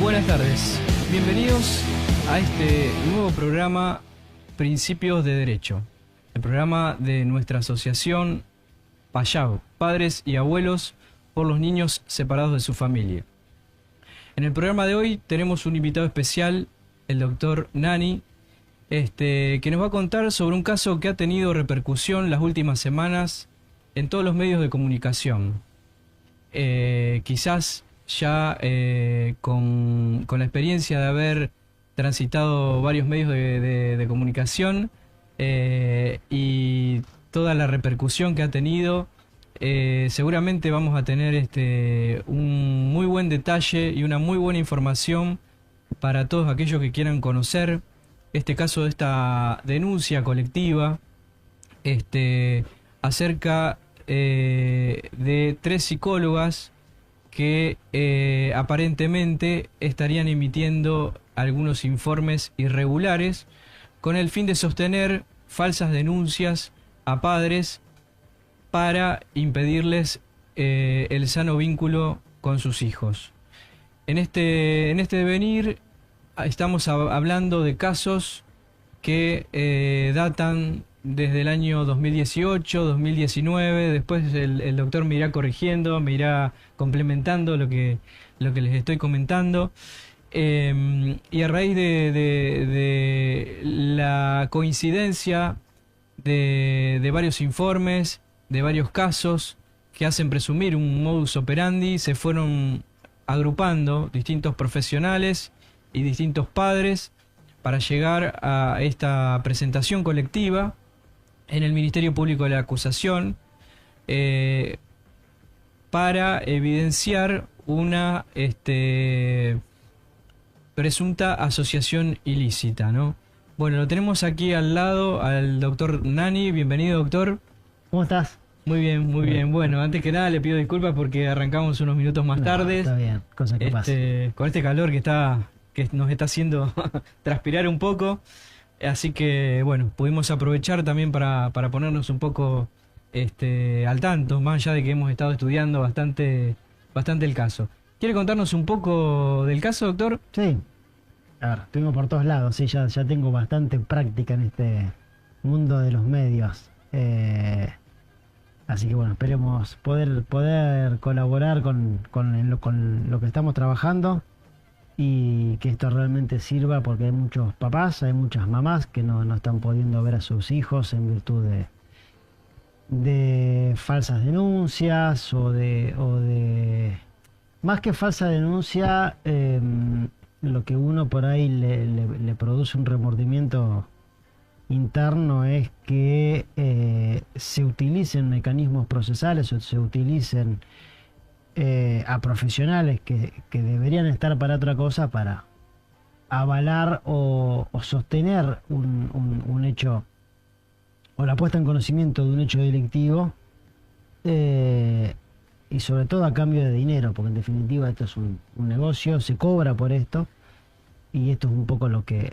Buenas tardes, bienvenidos a este nuevo programa Principios de Derecho, el programa de nuestra asociación PAYAO, Padres y Abuelos por los Niños Separados de su Familia. En el programa de hoy tenemos un invitado especial, el doctor Nani, que nos va a contar sobre un caso que ha tenido repercusión las últimas semanas en todos los medios de comunicación. Quizás ya con la experiencia de haber transitado varios medios de comunicación y toda la repercusión que ha tenido, seguramente vamos a tener un muy buen detalle y una muy buena información para todos aquellos que quieran conocer este caso de esta denuncia colectiva acerca de 3 psicólogas que aparentemente estarían emitiendo algunos informes irregulares con el fin de sostener falsas denuncias a padres para impedirles el sano vínculo con sus hijos. En este devenir estamos hablando de casos que datan desde el año 2018, 2019, después el doctor me irá corrigiendo, me irá complementando lo que les estoy comentando. Y a raíz de la coincidencia de varios informes, de varios casos que hacen presumir un modus operandi, se fueron agrupando distintos profesionales y distintos padres para llegar a esta presentación colectiva en el Ministerio Público de la Acusación para evidenciar una presunta asociación ilícita, ¿no? Bueno, lo tenemos aquí al lado al doctor Nani. Bienvenido, doctor. ¿Cómo estás? Muy bien, muy bien. Bueno, antes que nada le pido disculpas porque arrancamos unos minutos más tarde. Está bien, cosa que pasa. Con este calor que nos está haciendo transpirar un poco. Así que, bueno, pudimos aprovechar también para ponernos un poco al tanto, más allá de que hemos estado estudiando bastante el caso. ¿Quiere contarnos un poco del caso, doctor? Sí. A ver, estuvimos por todos lados, sí, ya tengo bastante práctica en este mundo de los medios. Así que, bueno, esperemos poder colaborar con lo que estamos trabajando y que esto realmente sirva, porque hay muchos papás, hay muchas mamás que no están pudiendo ver a sus hijos en virtud de falsas denuncias o de más que falsa denuncia, lo que uno por ahí le produce un remordimiento interno es que se utilicen mecanismos procesales o se utilicen a profesionales que deberían estar para otra cosa, para avalar o sostener un hecho o la puesta en conocimiento de un hecho delictivo, y sobre todo a cambio de dinero, porque en definitiva esto es un negocio, se cobra por esto, y esto es un poco lo que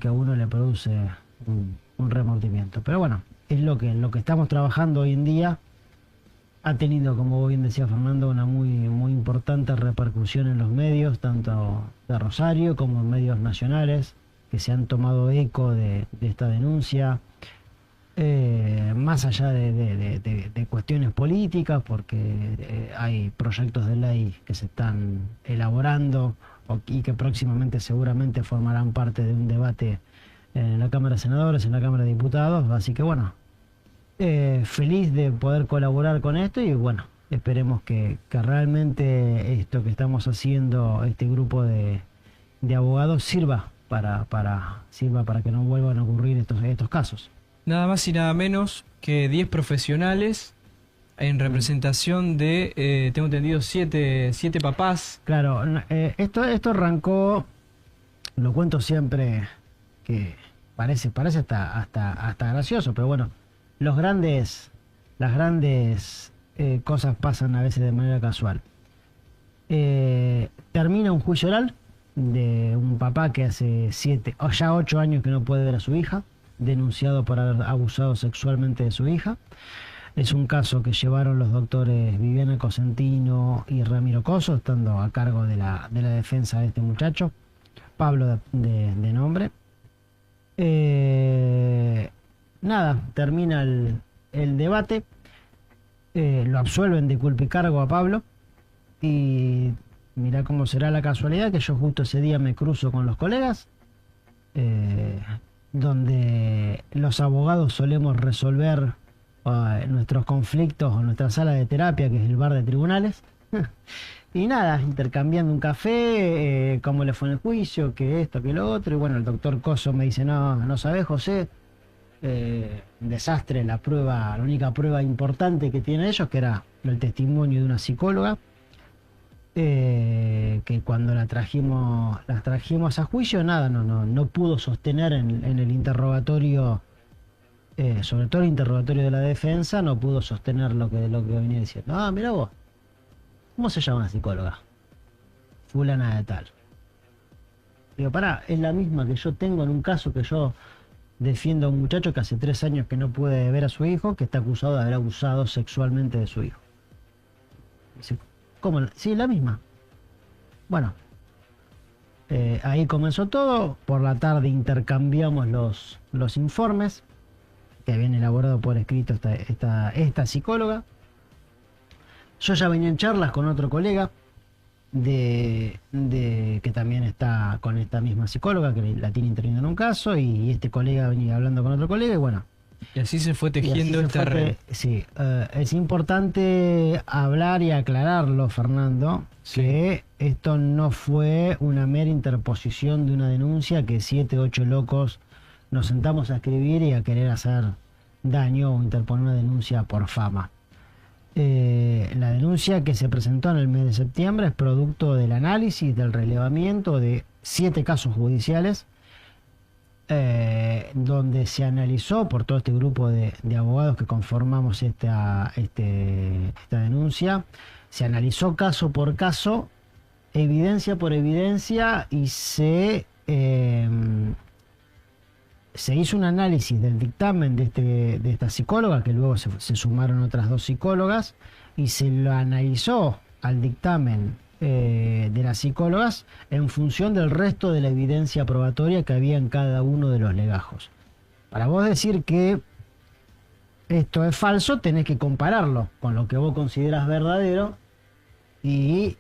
a uno le produce un remordimiento. Pero bueno, es lo que estamos trabajando hoy en día. Ha tenido, como bien decía Fernando, una muy importante repercusión en los medios, tanto de Rosario como en medios nacionales, que se han tomado eco de esta denuncia, más allá de cuestiones políticas, porque hay proyectos de ley que se están elaborando y que próximamente seguramente formarán parte de un debate en la Cámara de Senadores, en la Cámara de Diputados. Así que bueno, feliz de poder colaborar con esto, y bueno, esperemos que realmente esto que estamos haciendo, este grupo de abogados, sirva para que no vuelvan a ocurrir estos casos. Nada más y nada menos que 10 profesionales en representación de, tengo entendido, 7 papás. Claro, esto arrancó, lo cuento siempre, que parece hasta gracioso, pero bueno, las grandes cosas pasan a veces de manera casual. Termina un juicio oral de un papá que hace 8 años que no puede ver a su hija, denunciado por haber abusado sexualmente de su hija. Es un caso que llevaron los doctores Viviana Cosentino y Ramiro Coso, estando a cargo de la defensa de este muchacho, Pablo de nombre. Nada, termina el debate, lo absuelven de culpa y cargo a Pablo, y mirá cómo será la casualidad que yo justo ese día me cruzo con los colegas, donde los abogados solemos resolver nuestros conflictos o nuestra sala de terapia, que es el bar de tribunales. Y nada, intercambiando un café, cómo le fue en el juicio, que esto, que lo otro. Y bueno, el doctor Coso me dice, no sabés, José, un desastre la prueba, la única prueba importante que tienen ellos, que era el testimonio de una psicóloga, que cuando las trajimos a juicio, nada, no pudo sostener en el interrogatorio, sobre todo el interrogatorio de la defensa, no pudo sostener lo que venía diciendo. Ah, mira vos, ¿cómo se llama la psicóloga? Fulana de tal. Digo, pará, es la misma que yo tengo en un caso que yo defiendo a un muchacho que hace 3 años que no puede ver a su hijo, que está acusado de haber abusado sexualmente de su hijo. Dice, ¿cómo? Sí, la misma. Bueno, ahí comenzó todo. Por la tarde intercambiamos los informes que habían elaborado por escrito esta psicóloga. Yo ya venía en charlas con otro colega que también está con esta misma psicóloga, que la tiene interviniendo en un caso, y este colega venía hablando con otro colega, y bueno. Y así se fue tejiendo esta red. Sí, es importante hablar y aclararlo, Fernando, sí, que esto no fue una mera interposición de una denuncia que 7, 8 locos nos sentamos a escribir y a querer hacer daño o interponer una denuncia por fama. La denuncia que se presentó en el mes de septiembre es producto del análisis, del relevamiento de 7 casos judiciales, donde se analizó por todo este grupo de abogados que conformamos esta denuncia, se analizó caso por caso, evidencia por evidencia, y se hizo un análisis del dictamen de esta psicóloga, que luego se sumaron otras 2 psicólogas, y se lo analizó al dictamen de las psicólogas en función del resto de la evidencia probatoria que había en cada uno de los legajos. Para vos decir que esto es falso, tenés que compararlo con lo que vos consideras verdadero y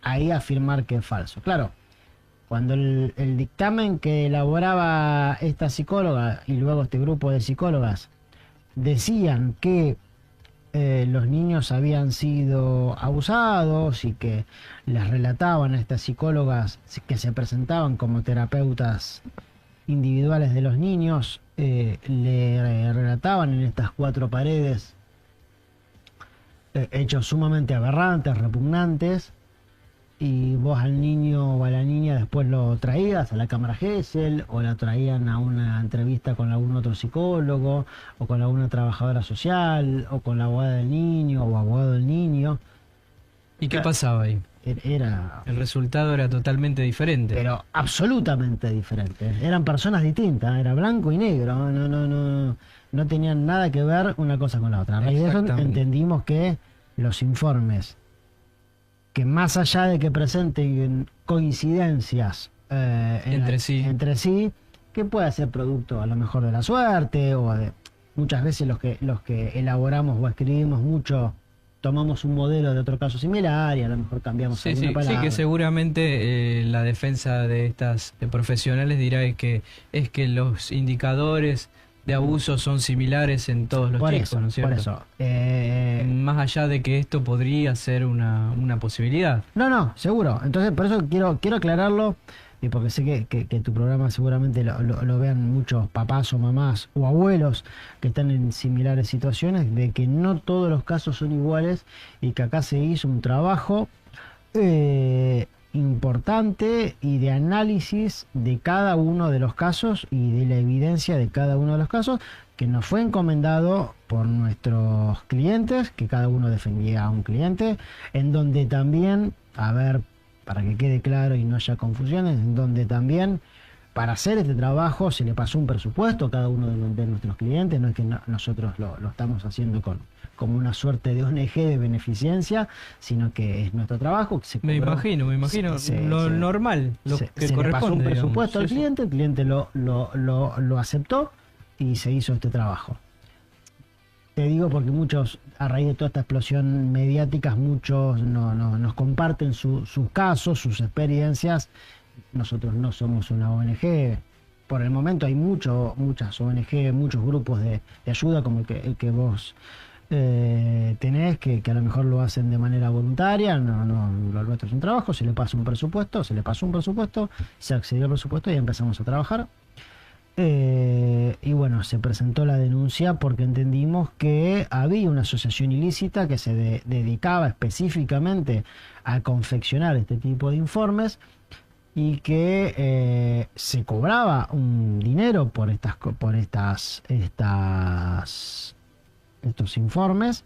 ahí afirmar que es falso. Claro, cuando el dictamen que elaboraba esta psicóloga y luego este grupo de psicólogas decían que los niños habían sido abusados y que les relataban a estas psicólogas que se presentaban como terapeutas individuales de los niños, le relataban en estas 4 paredes hechos sumamente aberrantes, repugnantes, y vos al niño o a la niña después lo traías a la cámara Gesell, o la traían a una entrevista con algún otro psicólogo, o con alguna trabajadora social, o con la abogada del niño o abogado del niño. ¿Y qué pasaba ahí? El resultado era totalmente diferente. Pero absolutamente diferente. Eran personas distintas, era blanco y negro, no tenían nada que ver una cosa con la otra. A raíz de eso entendimos que los informes, que más allá de que presenten coincidencias entre sí, que puede ser producto a lo mejor de la suerte, o de muchas veces los que elaboramos o escribimos mucho tomamos un modelo de otro caso similar y a lo mejor cambiamos alguna palabra. Sí, que seguramente la defensa de estas profesionales dirá que los indicadores de abuso son similares en todos los chicos, ¿no es cierto? Por eso. Más allá de que esto podría ser una posibilidad. No, seguro. Entonces, por eso quiero aclararlo, y porque sé que tu programa seguramente lo vean muchos papás o mamás o abuelos que están en similares situaciones, de que no todos los casos son iguales y que acá se hizo un trabajo importante y de análisis de cada uno de los casos y de la evidencia de cada uno de los casos, que nos fue encomendado por nuestros clientes, que cada uno defendía a un cliente, en donde también, a ver, para que quede claro y no haya confusiones, en donde también para hacer este trabajo se le pasó un presupuesto a cada uno de nuestros clientes, no es que nosotros lo estamos haciendo como una suerte de ONG de beneficencia, sino que es nuestro trabajo. Que se Me cobró, imagino, lo normal, lo que se le pasó un corresponde, presupuesto al digamos. cliente, el cliente lo aceptó y se hizo este trabajo. Te digo porque muchos, a raíz de toda esta explosión mediática, muchos nos comparten sus casos, sus experiencias. Nosotros no somos una ONG. Por el momento hay muchas ONG, muchos grupos de ayuda como el que vos tenés, que a lo mejor lo hacen de manera voluntaria. Lo nuestro es un trabajo, se le pasó un presupuesto, se accedió al presupuesto y empezamos a trabajar. Y bueno, se presentó la denuncia porque entendimos que había una asociación ilícita que se dedicaba específicamente a confeccionar este tipo de informes y que se cobraba un dinero por estos informes,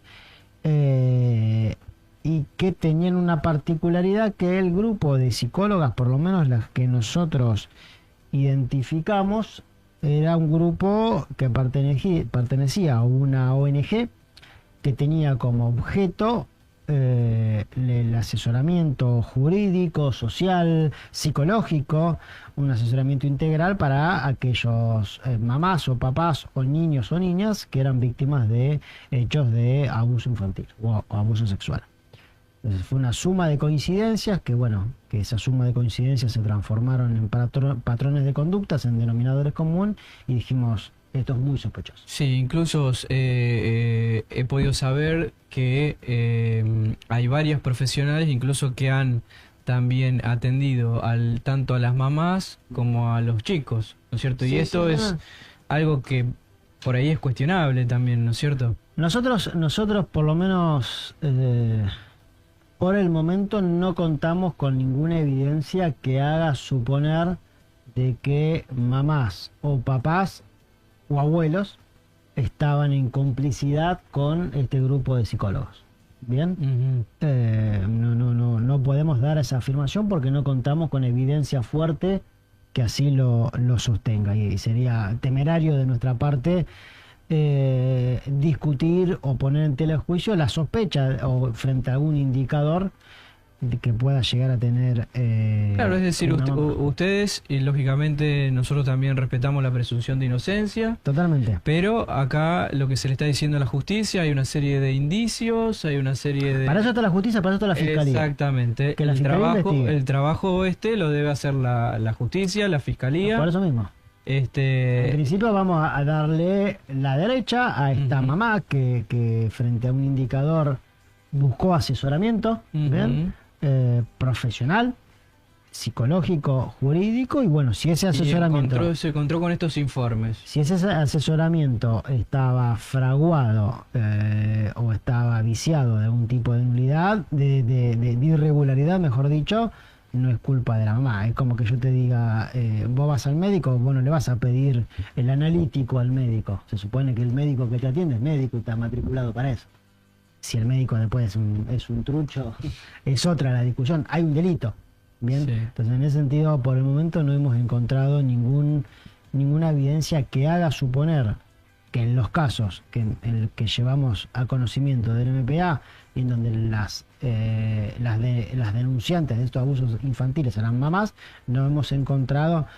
y que tenían una particularidad, que el grupo de psicólogas, por lo menos las que nosotros identificamos, era un grupo que pertenecía a una ONG que tenía como objeto el asesoramiento jurídico, social, psicológico, un asesoramiento integral para aquellos mamás o papás o niños o niñas que eran víctimas de hechos de abuso infantil o abuso sexual. Entonces fue una suma de coincidencias que, bueno, que esa suma de coincidencias se transformaron en patrones de conductas, en denominadores comunes, y dijimos, esto es muy sospechoso. Sí, incluso he podido saber que hay varias profesionales incluso que han también atendido tanto a las mamás como a los chicos, ¿no es cierto? Y esto es algo que por ahí es cuestionable también, ¿no es cierto? Nosotros por lo menos por el momento no contamos con ninguna evidencia que haga suponer de que mamás o papás o abuelos estaban en complicidad con este grupo de psicólogos. ¿Bien? No podemos dar esa afirmación porque no contamos con evidencia fuerte que así lo sostenga, y sería temerario de nuestra parte discutir o poner en tela de juicio la sospecha o frente a algún indicador que pueda llegar a tener. Claro, es decir, ustedes, y lógicamente nosotros también respetamos la presunción de inocencia. Totalmente. Pero acá lo que se le está diciendo a la justicia, hay una serie de indicios, hay una serie de... Para eso está la justicia, para eso está la fiscalía. Exactamente. Que la fiscalía investigue. El trabajo lo debe hacer la justicia, la fiscalía. Por eso mismo. En principio vamos a darle la derecha a esta mamá que frente a un indicador buscó asesoramiento, ¿bien? Profesional, psicológico, jurídico, y bueno, si ese asesoramiento se encontró con estos informes. Si ese asesoramiento estaba fraguado o estaba viciado de algún tipo de nulidad, de irregularidad, mejor dicho, no es culpa de la mamá. Es como que yo te diga, vos vas al médico, vos no le vas a pedir el analítico al médico. Se supone que el médico que te atiende es médico y está matriculado para eso. Si el médico después es un trucho, es otra la discusión. Hay un delito. Bien, sí. Entonces en ese sentido, por el momento no hemos encontrado ninguna evidencia que haga suponer que en los casos en el que llevamos a conocimiento del MPA, y en donde las denunciantes de estos abusos infantiles eran mamás, no hemos encontrado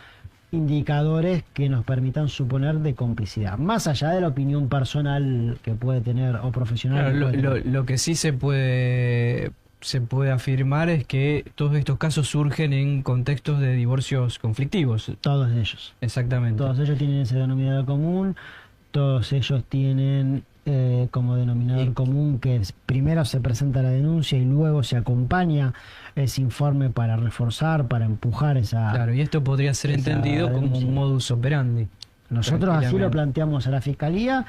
indicadores que nos permitan suponer de complicidad, más allá de la opinión personal que puede tener o profesional. Claro, lo que sí se puede afirmar es que todos estos casos surgen en contextos de divorcios conflictivos. Todos ellos. Exactamente. Todos ellos tienen ese denominador común, todos ellos tienen como denominador común que primero se presenta la denuncia y luego se acompaña ese informe para reforzar, para empujar esa... Claro, y esto podría ser entendido como un modus operandi. Nosotros así lo planteamos a la Fiscalía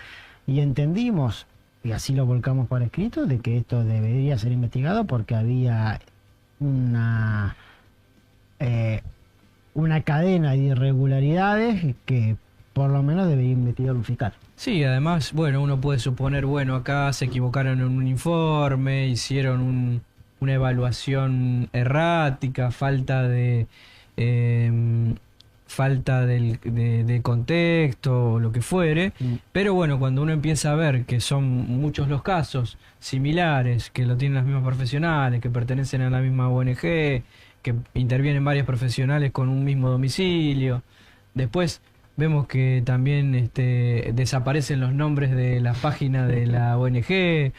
y entendimos, y así lo volcamos por escrito, de que esto debería ser investigado porque había una cadena de irregularidades que por lo menos debería investigar un fiscal. Sí, además, bueno, uno puede suponer, bueno, acá se equivocaron en un informe, hicieron una evaluación errática, falta de falta de contexto o lo que fuere, pero bueno, cuando uno empieza a ver que son muchos los casos similares, que lo tienen las mismas profesionales, que pertenecen a la misma ONG, que intervienen varios profesionales con un mismo domicilio, después vemos que también desaparecen los nombres de las páginas de la ONG,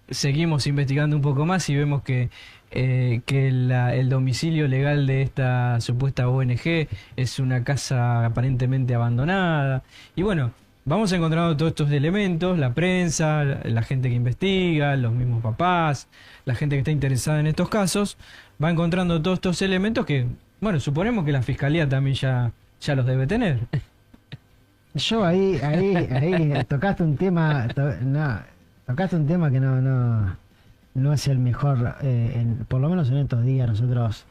seguimos investigando un poco más y vemos que el domicilio legal de esta supuesta ONG es una casa aparentemente abandonada. Y bueno, vamos encontrando todos estos elementos, la prensa, la gente que investiga, los mismos papás, la gente que está interesada en estos casos, va encontrando todos estos elementos que, bueno, suponemos que la fiscalía también ya los debe tener. Yo ahí tocaste un tema, tocaste un tema que no es el mejor, por lo menos en estos días nosotros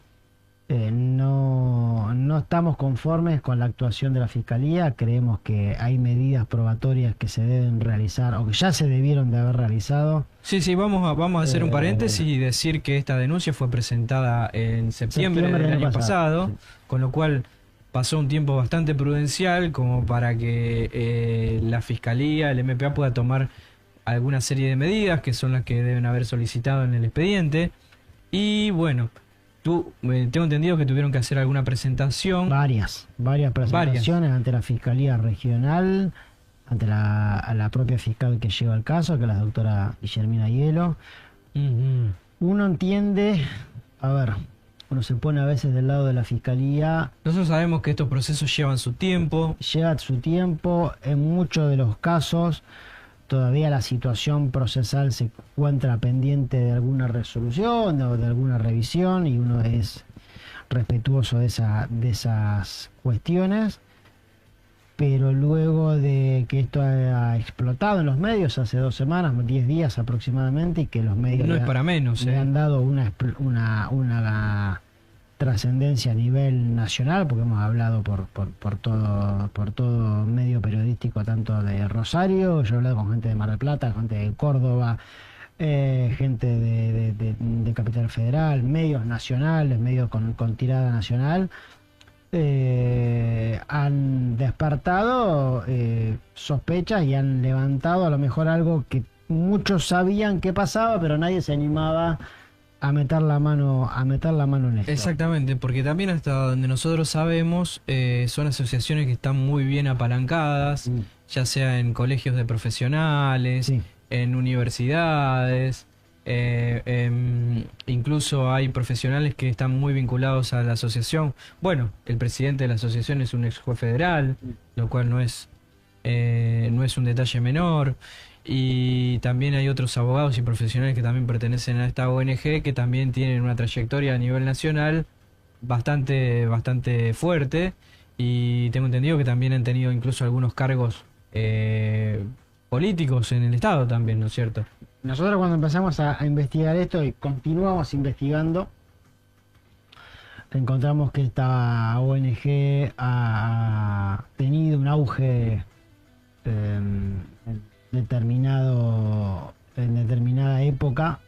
no estamos conformes con la actuación de la Fiscalía, creemos que hay medidas probatorias que se deben realizar o que ya se debieron de haber realizado. Sí, vamos a hacer un paréntesis y decir que esta denuncia fue presentada en septiembre del año pasado, sí. Con lo cual pasó un tiempo bastante prudencial como para que la Fiscalía, el MPA pueda tomar alguna serie de medidas que son las que deben haber solicitado en el expediente. Y bueno, tengo entendido que tuvieron que hacer alguna presentación. Varias presentaciones ante la Fiscalía Regional, ante la propia fiscal que lleva el caso, que es la doctora Guillermina Hielo. Uno entiende, a ver, uno se pone a veces del lado de la Fiscalía. Nosotros sabemos que estos procesos llevan su tiempo. En muchos de los casos todavía la situación procesal se encuentra pendiente de alguna resolución o de alguna revisión y uno es respetuoso de esas cuestiones, pero luego de que esto ha explotado en los medios hace 2 semanas, 10 días aproximadamente, y que los medios no es para menos, le han dado una trascendencia a nivel nacional, porque hemos hablado por todo medio periodístico, tanto de Rosario, yo he hablado con gente de Mar del Plata, gente de Córdoba, gente de Capital Federal, medios nacionales, medios con tirada nacional, han despertado sospechas y han levantado a lo mejor algo que muchos sabían que pasaba, pero nadie se animaba a meter la mano en esto. Exactamente, porque también hasta donde nosotros sabemos son asociaciones que están muy bien apalancadas, ya sea en colegios de profesionales, en universidades, incluso hay profesionales que están muy vinculados a la asociación. Bueno, el presidente de la asociación es un ex juez federal, lo cual no es un detalle menor. Y también hay otros abogados y profesionales que también pertenecen a esta ONG que también tienen una trayectoria a nivel nacional bastante fuerte, y tengo entendido que también han tenido incluso algunos cargos políticos en el Estado también, ¿no es cierto? Nosotros cuando empezamos a investigar esto y continuamos investigando, encontramos que esta ONG ha tenido un auge en determinada época.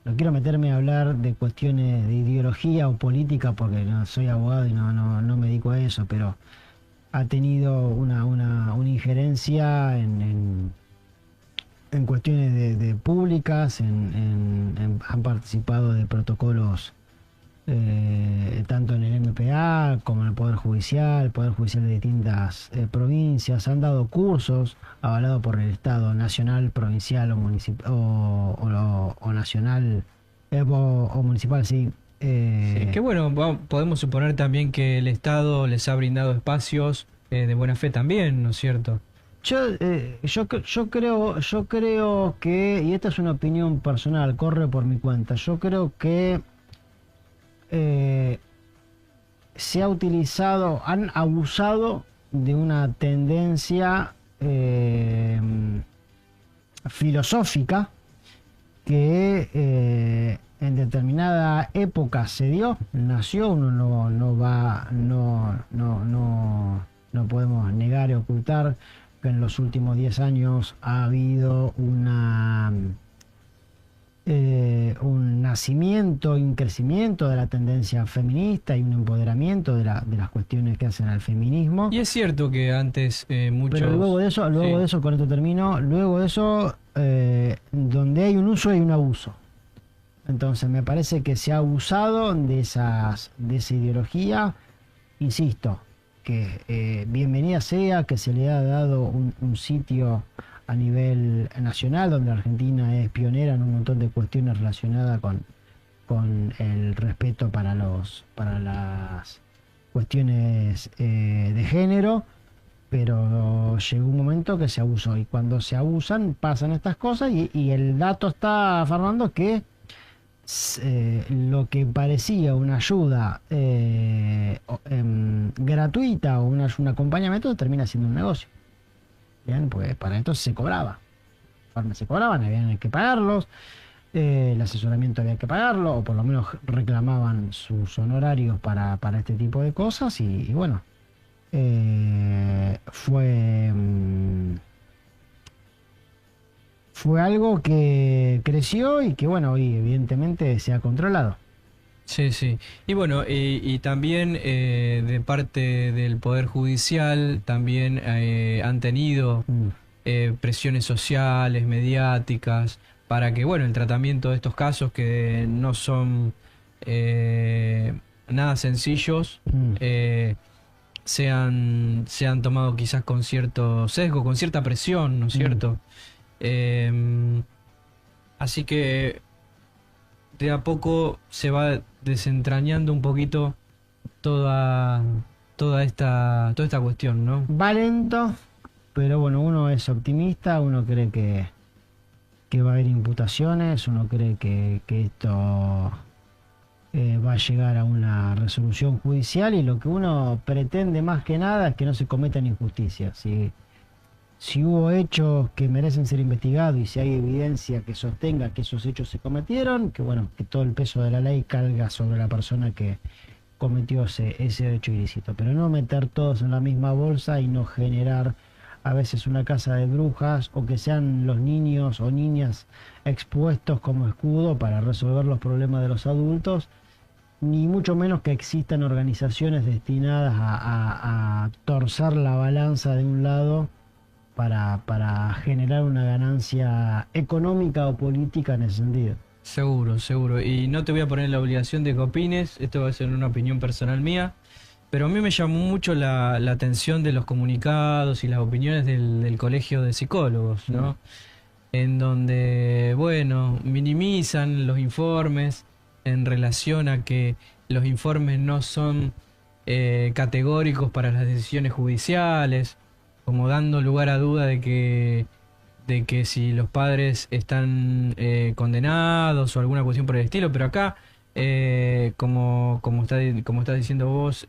No quiero meterme a hablar de cuestiones de ideología o política porque no soy abogado y no me dedico a eso, pero ha tenido una injerencia en cuestiones de públicas, han participado de protocolos tanto en el MPA como en el Poder Judicial de distintas provincias, han dado cursos avalados por el Estado nacional, provincial o municipal o nacional o municipal, sí. Sí, que bueno, podemos suponer también que el Estado les ha brindado espacios de buena fe también, ¿no es cierto? Yo creo que, y esta es una opinión personal, corre por mi cuenta, yo creo que se ha utilizado, han abusado de una tendencia filosófica que en determinada época se dio, nació, uno no podemos negar y ocultar que en los últimos 10 años ha habido un nacimiento y un crecimiento de la tendencia feminista y un empoderamiento de las cuestiones que hacen al feminismo. Y es cierto que antes muchos... Pero luego de eso, con esto termino, luego de eso, donde hay un uso hay un abuso. Entonces me parece que se ha abusado de esa ideología, insisto, que bienvenida sea que se le ha dado un sitio a nivel nacional, donde Argentina es pionera en un montón de cuestiones relacionadas con el respeto para las cuestiones de género, pero llegó un momento que se abusó, y cuando se abusan pasan estas cosas, y el dato está, Fernando, que lo que parecía una ayuda gratuita o un acompañamiento termina siendo un negocio. Bien, pues para esto se cobraba. Se cobraban, habían que pagarlos, el asesoramiento había que pagarlo, o por lo menos reclamaban sus honorarios para este tipo de cosas, y bueno, fue algo que creció y que, bueno, hoy evidentemente se ha controlado. Sí, sí. Y bueno, y también de parte del Poder Judicial también han tenido presiones sociales, mediáticas, para que, bueno, el tratamiento de estos casos que no son nada sencillos, sean tomado quizás con cierto sesgo, con cierta presión, ¿no es cierto? Así que de a poco se va desentrañando un poquito toda esta cuestión, ¿no? Va lento, pero bueno, uno es optimista, uno cree que va a haber imputaciones, uno cree que esto va a llegar a una resolución judicial, y lo que uno pretende más que nada es que no se cometan injusticias. Si hubo hechos que merecen ser investigados, y si hay evidencia que sostenga que esos hechos se cometieron, que bueno, que todo el peso de la ley carga sobre la persona que cometió ese hecho ilícito. Pero no meter todos en la misma bolsa y no generar a veces una casa de brujas, o que sean los niños o niñas expuestos como escudo para resolver los problemas de los adultos, ni mucho menos que existan organizaciones destinadas a torcer la balanza de un lado para generar una ganancia económica o política en ese sentido. Seguro, seguro. Y no te voy a poner la obligación de que opines, esto va a ser una opinión personal mía, pero a mí me llamó mucho la atención de los comunicados y las opiniones del Colegio de Psicólogos, ¿no? En donde, bueno, minimizan los informes en relación a que los informes no son categóricos para las decisiones judiciales, como dando lugar a duda de que si los padres están condenados o alguna cuestión por el estilo, pero acá, como estás diciendo vos,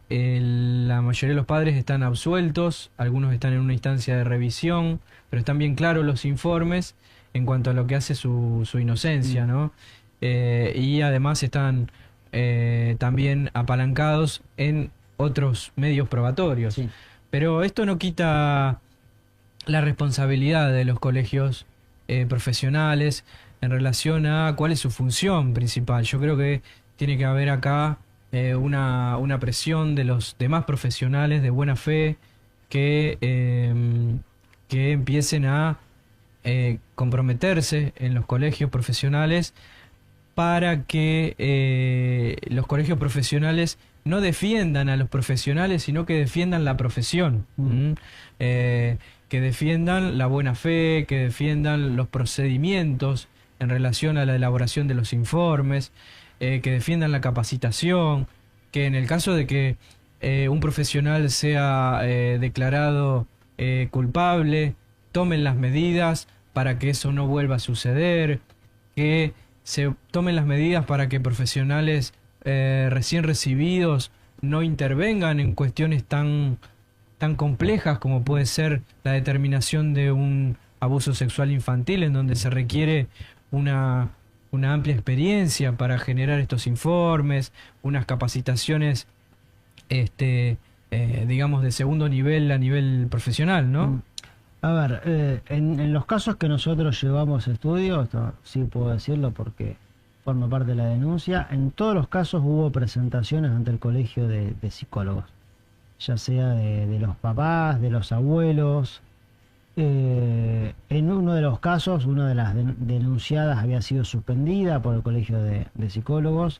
la mayoría de los padres están absueltos, algunos están en una instancia de revisión, pero están bien claros los informes en cuanto a lo que hace su inocencia, ¿no? Y además están también apalancados en otros medios probatorios. Sí. Pero esto no quita la responsabilidad de los colegios profesionales en relación a cuál es su función principal. Yo creo que tiene que haber acá una presión de los demás profesionales de buena fe que empiecen a comprometerse en los colegios profesionales para que los colegios profesionales no defiendan a los profesionales, sino que defiendan la profesión, que defiendan la buena fe, que defiendan los procedimientos en relación a la elaboración de los informes, que defiendan la capacitación, que en el caso de que un profesional sea declarado culpable, tomen las medidas para que eso no vuelva a suceder, que se tomen las medidas para que profesionales recién recibidos no intervengan en cuestiones tan complejas como puede ser la determinación de un abuso sexual infantil, en donde se requiere una amplia experiencia para generar estos informes, unas capacitaciones digamos de segundo nivel a nivel profesional, ¿no? A ver, en los casos que nosotros llevamos a estudio, esto sí puedo decirlo porque forma parte de la denuncia, en todos los casos hubo presentaciones ante el colegio de psicólogos, ya sea de los papás, de los abuelos. En uno de los casos, una de las denunciadas había sido suspendida por el colegio de psicólogos.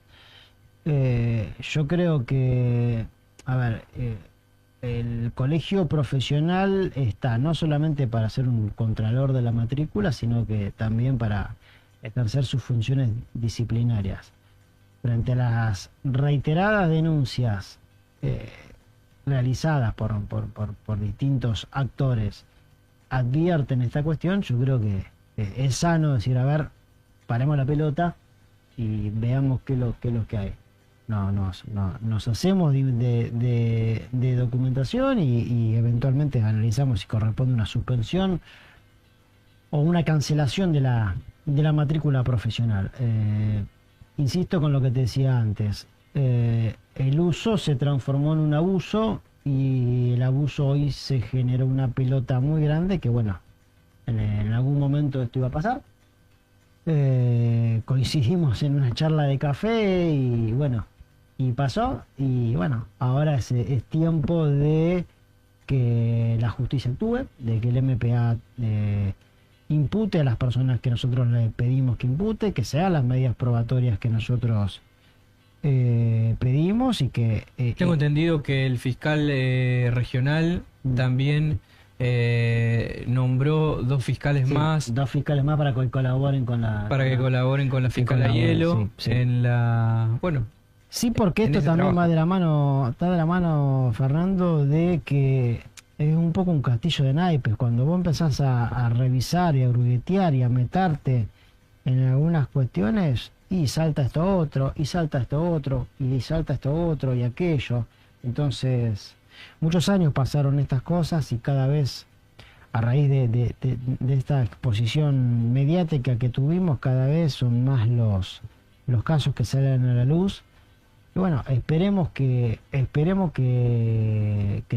Yo creo que, a ver, el colegio profesional está no solamente para ser un contralor de la matrícula, sino que también para ejercer sus funciones disciplinarias. Frente a las reiteradas denuncias realizadas por distintos actores, advierten esta cuestión, yo creo que es sano decir, a ver, paremos la pelota y veamos qué es lo que hay. Nos hacemos de documentación y eventualmente analizamos si corresponde una suspensión o una cancelación de la matrícula profesional. Insisto con lo que te decía antes, el uso se transformó en un abuso y el abuso hoy se generó una pelota muy grande que bueno, en algún momento esto iba a pasar. Coincidimos en una charla de café y bueno, y pasó, y bueno, ahora es tiempo de que la justicia actúe, de que el MPA impute a las personas que nosotros le pedimos que impute, que sean las medidas probatorias que nosotros pedimos y que... Tengo entendido que el fiscal regional también nombró dos fiscales más. Dos fiscales más para que colaboren con la... Para que colaboren con la fiscal Aiello en la... Bueno... Sí, porque esto también va de la mano, está de la mano, Fernando, de que es un poco un castillo de naipes. Cuando vos empezás a revisar y a gruguetear y a meterte en algunas cuestiones, y salta esto otro, y salta esto otro, y salta esto otro, y aquello. Entonces, muchos años pasaron estas cosas y cada vez, a raíz de esta exposición mediática que tuvimos, cada vez son más los casos que salen a la luz. Y bueno, esperemos que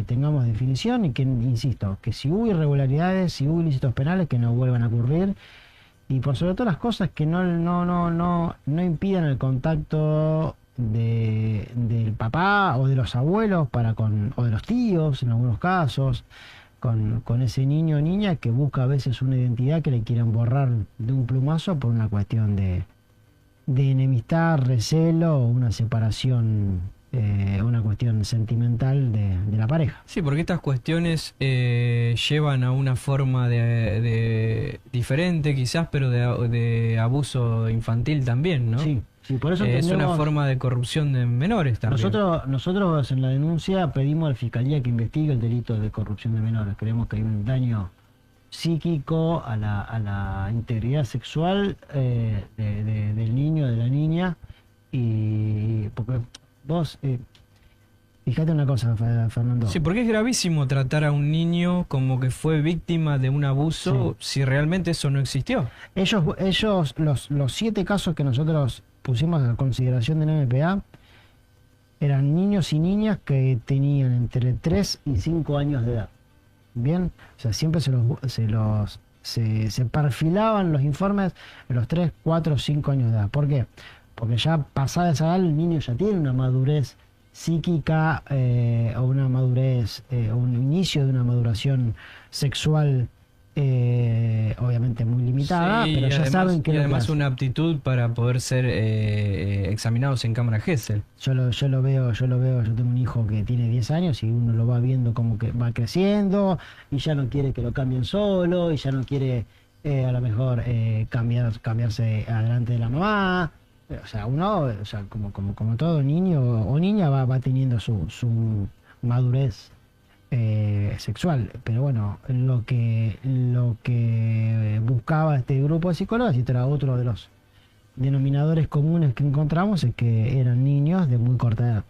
tengamos definición y que, insisto, que si hubo irregularidades, si hubo ilícitos penales, que no vuelvan a ocurrir. Y por sobre todas las cosas, que no impidan el contacto del papá o de los abuelos o de los tíos, en algunos casos, con ese niño o niña que busca a veces una identidad que le quieran borrar de un plumazo por una cuestión de enemistad, recelo o una separación, una cuestión sentimental de la pareja. Sí, porque estas cuestiones llevan a una forma de diferente quizás, pero de abuso infantil también, ¿no? Sí, por eso es una forma de corrupción de menores también. Nosotros en la denuncia pedimos a la Fiscalía que investigue el delito de corrupción de menores. Creemos que hay un daño psíquico a la integridad sexual del niño, de la niña, y porque vos fíjate una cosa, Fernando. Sí, porque es gravísimo tratar a un niño como que fue víctima de un abuso, si realmente eso no existió. Ellos los 7 casos que nosotros pusimos a consideración del MPA eran niños y niñas que tenían entre 3 y 5 años de edad. Bien, o sea, siempre se perfilaban los informes en los 3, 4, 5 años de edad. ¿Por qué? Porque ya pasada esa edad el niño ya tiene una madurez psíquica o una madurez, o un inicio de una maduración sexual obviamente muy limitada, sí, pero ya además, saben que... Y además una aptitud para poder ser examinados en cámara Gesell. Yo lo veo, yo tengo un hijo que tiene 10 años y uno lo va viendo como que va creciendo y ya no quiere que lo cambien solo y ya no quiere a lo mejor cambiarse adelante de la mamá. O sea, uno, como todo niño o niña va teniendo su madurez sexual, pero bueno, lo que buscaba este grupo de psicólogos, y era otro de los denominadores comunes que encontramos, es que eran niños de muy corta edad.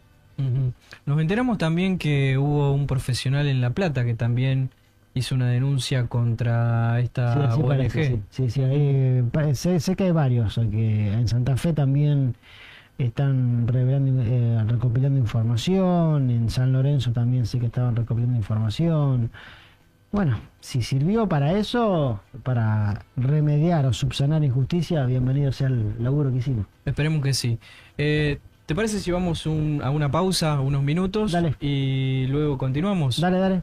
Nos enteramos también que hubo un profesional en La Plata que también hizo una denuncia contra esta ONG. Parece, sí, sé que hay varios, que en Santa Fe también están recopilando información, en San Lorenzo también sé que estaban recopilando información. Bueno, si sirvió para eso, para remediar o subsanar injusticia, bienvenido sea el laburo que hicimos. Esperemos que sí. ¿Te parece si vamos a una pausa, unos minutos? Dale. Y luego continuamos. Dale, dale.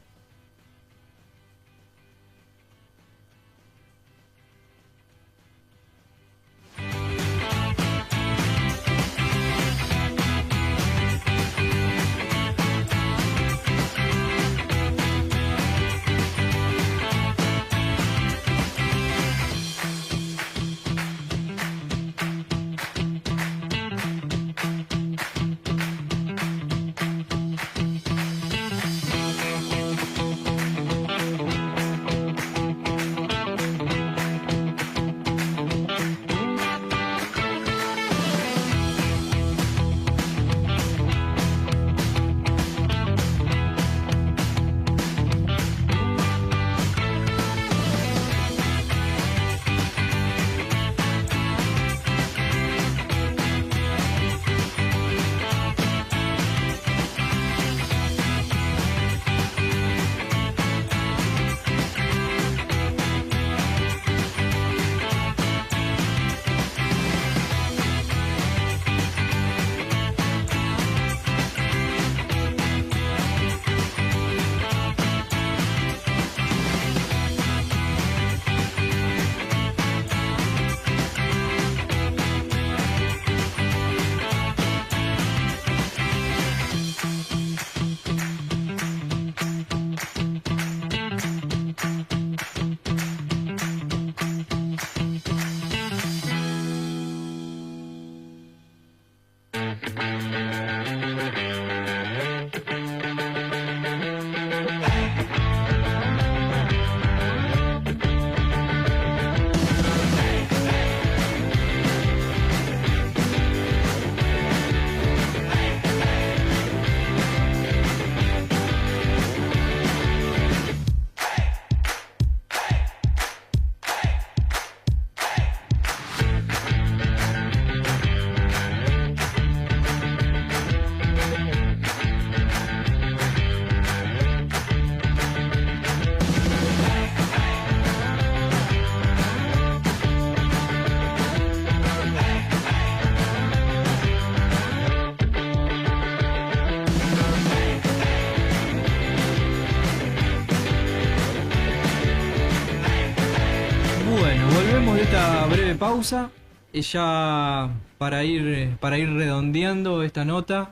Volvemos de esta breve pausa y ya para ir redondeando esta nota.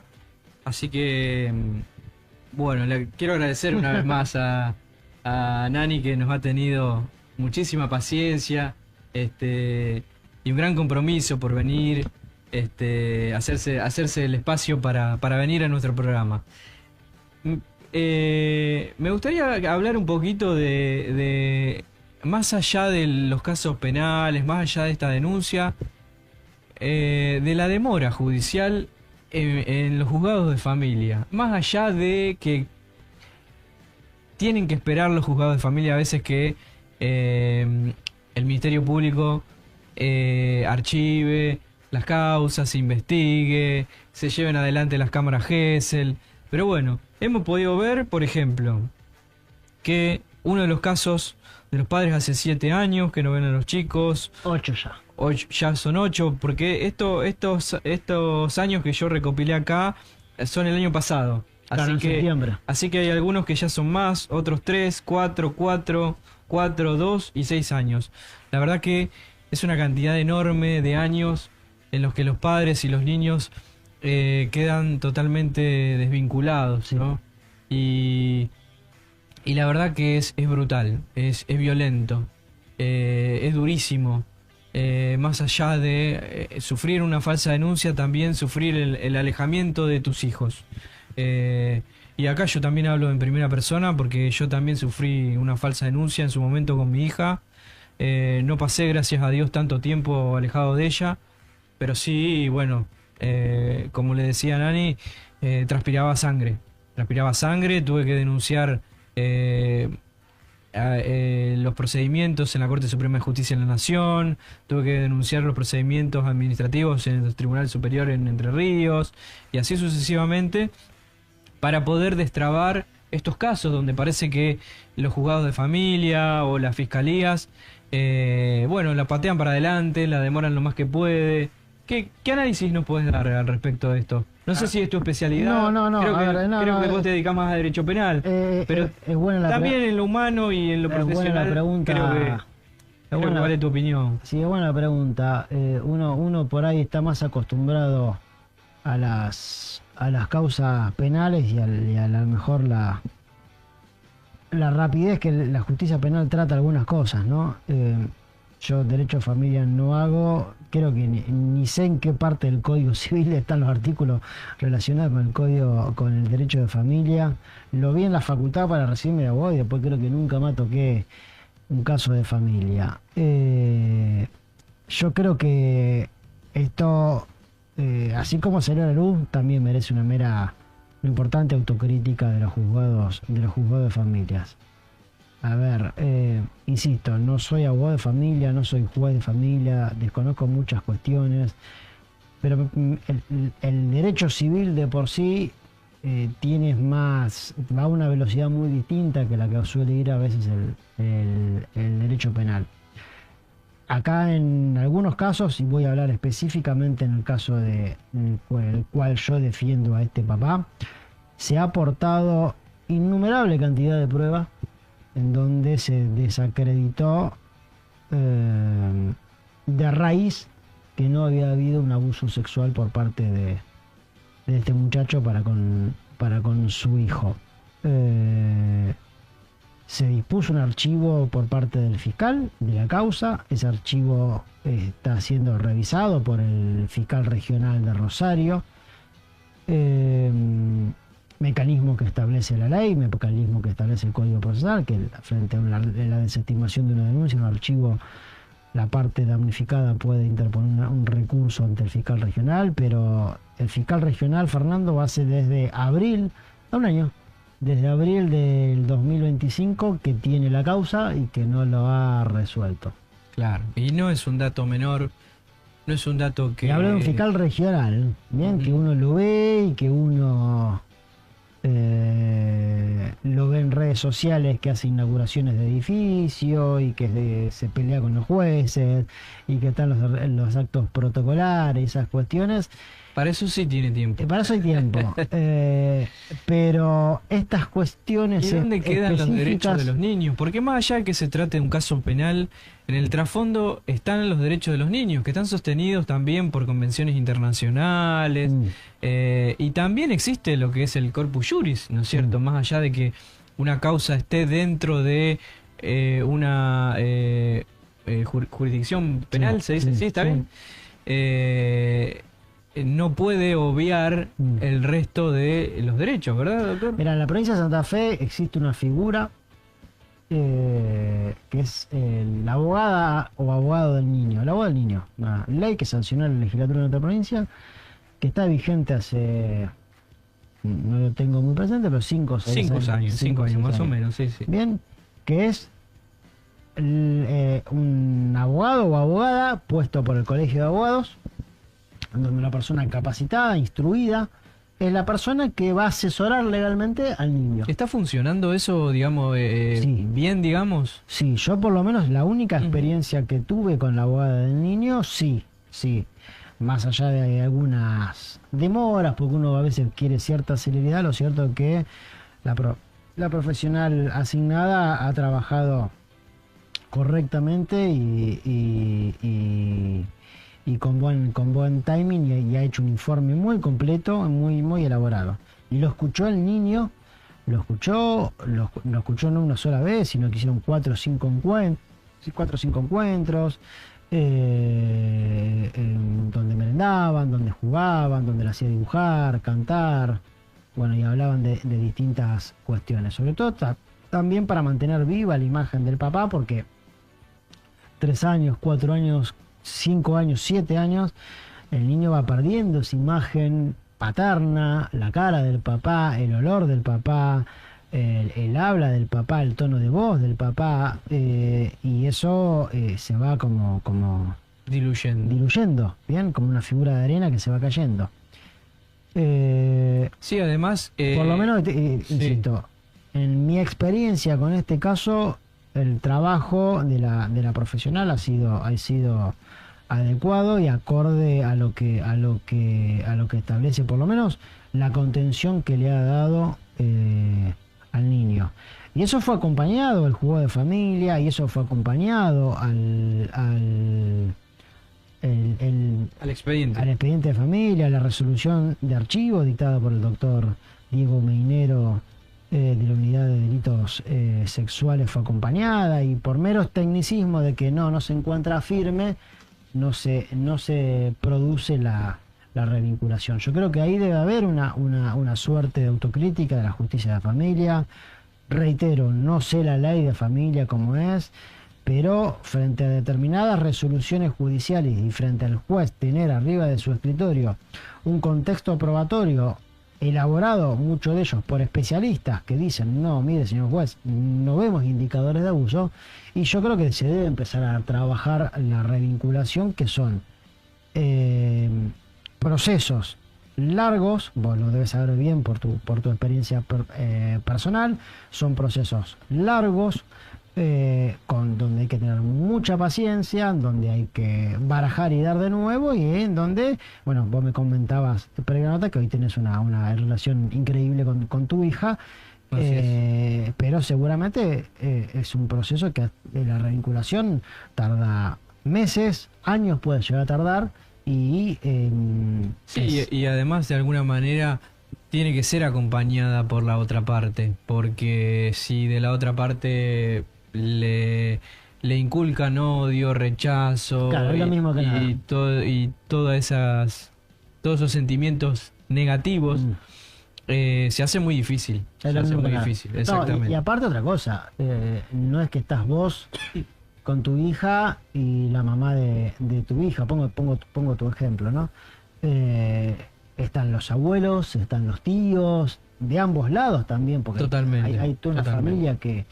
Así que, bueno, le quiero agradecer una vez más a Nani, que nos ha tenido muchísima paciencia y un gran compromiso por venir, hacerse el espacio para venir a nuestro programa. Me gustaría hablar un poquito de más allá de los casos penales, más allá de esta denuncia, de la demora judicial en los juzgados de familia. Más allá de que tienen que esperar los juzgados de familia a veces que el Ministerio Público archive las causas, investigue, se lleven adelante las cámaras Gesell. Pero bueno, hemos podido ver, por ejemplo, que uno de los casos de los padres hace 7 años que no ven a los chicos. 8 ya. Ya son 8, porque estos años que yo recopilé acá son el año pasado. Claro, en septiembre. Así que hay algunos que ya son más, otros 3, 4, 2 y 6 años. La verdad que es una cantidad enorme de años en los que los padres y los niños quedan totalmente desvinculados, sí, ¿no? Y la verdad que es brutal, es violento, es durísimo. Más allá de sufrir una falsa denuncia, también sufrir el alejamiento de tus hijos. Y acá yo también hablo en primera persona porque yo también sufrí una falsa denuncia en su momento con mi hija. No pasé, gracias a Dios, tanto tiempo alejado de ella, pero sí, bueno, como le decía a Nani, transpiraba sangre, tuve que denunciar los procedimientos en la Corte Suprema de Justicia de la Nación, tuve que denunciar los procedimientos administrativos en el Tribunal Superior en Entre Ríos, y así sucesivamente, para poder destrabar estos casos donde parece que los juzgados de familia o las fiscalías, bueno, la patean para adelante, la demoran lo más que puede. ¿Qué análisis nos puedes dar al respecto de esto? No sé si es tu especialidad. No. Creo que vos te dedicás más a derecho penal. Pero es buena también en lo humano y en lo profesional. Buena pregunta. Creo que vale tu opinión. Sí, es buena pregunta. Uno por ahí está más acostumbrado a las causas penales y a lo mejor la rapidez que la justicia penal trata algunas cosas, ¿no? Yo derecho de familia no hago, creo que ni sé en qué parte del Código Civil están los artículos relacionados con el derecho de familia. Lo vi en la facultad para recibirme de abogado y después creo que nunca más toqué un caso de familia. Yo creo que esto, así como salió a la luz, también merece una importante autocrítica de los juzgados de familias. A ver, insisto, no soy abogado de familia, no soy juez de familia, desconozco muchas cuestiones, pero el derecho civil de por sí va a una velocidad muy distinta que la que suele ir a veces el derecho penal. Acá en algunos casos, y voy a hablar específicamente en el caso el cual yo defiendo a este papá, se ha aportado innumerable cantidad de pruebas en donde se desacreditó de raíz que no había habido un abuso sexual por parte de este muchacho para con su hijo. Se dispuso un archivo por parte del fiscal de la causa. Ese archivo está siendo revisado por el fiscal regional de Rosario. Mecanismo que establece la ley, mecanismo que establece el Código Procesal, que frente a la desestimación de una denuncia, un archivo, la parte damnificada puede interponer un recurso ante el fiscal regional, pero el fiscal regional, Fernando, hace desde abril, a un año, desde abril del 2025 que tiene la causa y que no lo ha resuelto. Claro, y no es un dato menor, no es un dato que... Y hablo de un fiscal regional, bien, que uno lo ve y que uno lo ve en redes sociales, que hace inauguraciones de edificio y que se pelea con los jueces y que están los actos protocolares, esas cuestiones. Para eso sí tiene tiempo. Para eso hay tiempo. Pero estas cuestiones... ¿Y dónde quedan los derechos de los niños? Porque más allá de que se trate de un caso penal, en el trasfondo están los derechos de los niños, que están sostenidos también por convenciones internacionales. Y también existe lo que es el corpus juris, ¿no es cierto? Más allá de que una causa esté dentro de una jurisdicción penal, se dice, ¿sí? ¿Está bien? No puede obviar el resto de los derechos, ¿verdad, doctor? Mira, en la provincia de Santa Fe existe una figura que es la abogada o abogado del niño. El abogado del niño, una ley que sancionó la legislatura de nuestra provincia, que está vigente hace, no lo tengo muy presente, pero 5 años más o menos, sí. Bien, que es un abogado o abogada puesto por el Colegio de Abogados, donde una persona capacitada, instruida, es la persona que va a asesorar legalmente al niño. ¿Está funcionando eso, digamos, sí, bien, digamos? Sí, yo por lo menos la única experiencia que tuve con la abogada del niño, sí. Más allá de algunas demoras, porque uno a veces quiere cierta celeridad, lo cierto es que la profesional asignada ha trabajado correctamente y con buen timing y ha hecho un informe muy completo, muy elaborado. Y lo escuchó el niño, lo escuchó no una sola vez, sino que hicieron 4 o 5 encuentros, donde merendaban, donde jugaban, donde le hacía dibujar, cantar, bueno, y hablaban de distintas cuestiones, sobre todo también para mantener viva la imagen del papá, porque 3 años, 4 años, 5 años, 7 años, el niño va perdiendo esa imagen paterna, la cara del papá, el olor del papá, el habla del papá, el tono de voz del papá, y eso se va como diluyendo, bien, como una figura de arena que se va cayendo. Sí, además... por lo menos, insisto, en mi experiencia con este caso, el trabajo de la profesional ha sido adecuado y acorde a lo que establece por lo menos la contención que le ha dado al niño. Y eso fue acompañado, el juzgado de familia, y eso fue acompañado Al expediente. al expediente de familia, la resolución de archivo dictada por el doctor Diego Meinero de la unidad de delitos sexuales fue acompañada, y por meros tecnicismos de que no se encuentra firme, no se produce la revinculación. Yo creo que ahí debe haber una suerte de autocrítica de la justicia de familia. Reitero, no sé la ley de familia como es, pero frente a determinadas resoluciones judiciales y frente al juez tener arriba de su escritorio un contexto probatorio elaborado, muchos de ellos por especialistas que dicen, no, mire señor juez, no vemos indicadores de abuso, y yo creo que se debe empezar a trabajar la revinculación, que son procesos largos, vos lo debes saber bien por tu experiencia personal, son procesos largos, donde hay que tener mucha paciencia, donde hay que barajar y dar de nuevo, y en donde, bueno, vos me comentabas, Nota, que hoy tenés una relación increíble con tu hija, pero seguramente es un proceso que la revinculación tarda meses, años puede llegar a tardar, y sí, y además de alguna manera tiene que ser acompañada por la otra parte, porque si de la otra parte le inculcan odio, rechazo, claro, es lo mismo que nada. Todos esos sentimientos negativos, se hace muy difícil. Se hace muy difícil, exactamente. No, y aparte otra cosa, no es que estás vos con tu hija y la mamá de tu hija, pongo tu ejemplo, ¿no? Están los abuelos, están los tíos, de ambos lados también, porque totalmente, hay toda una familia que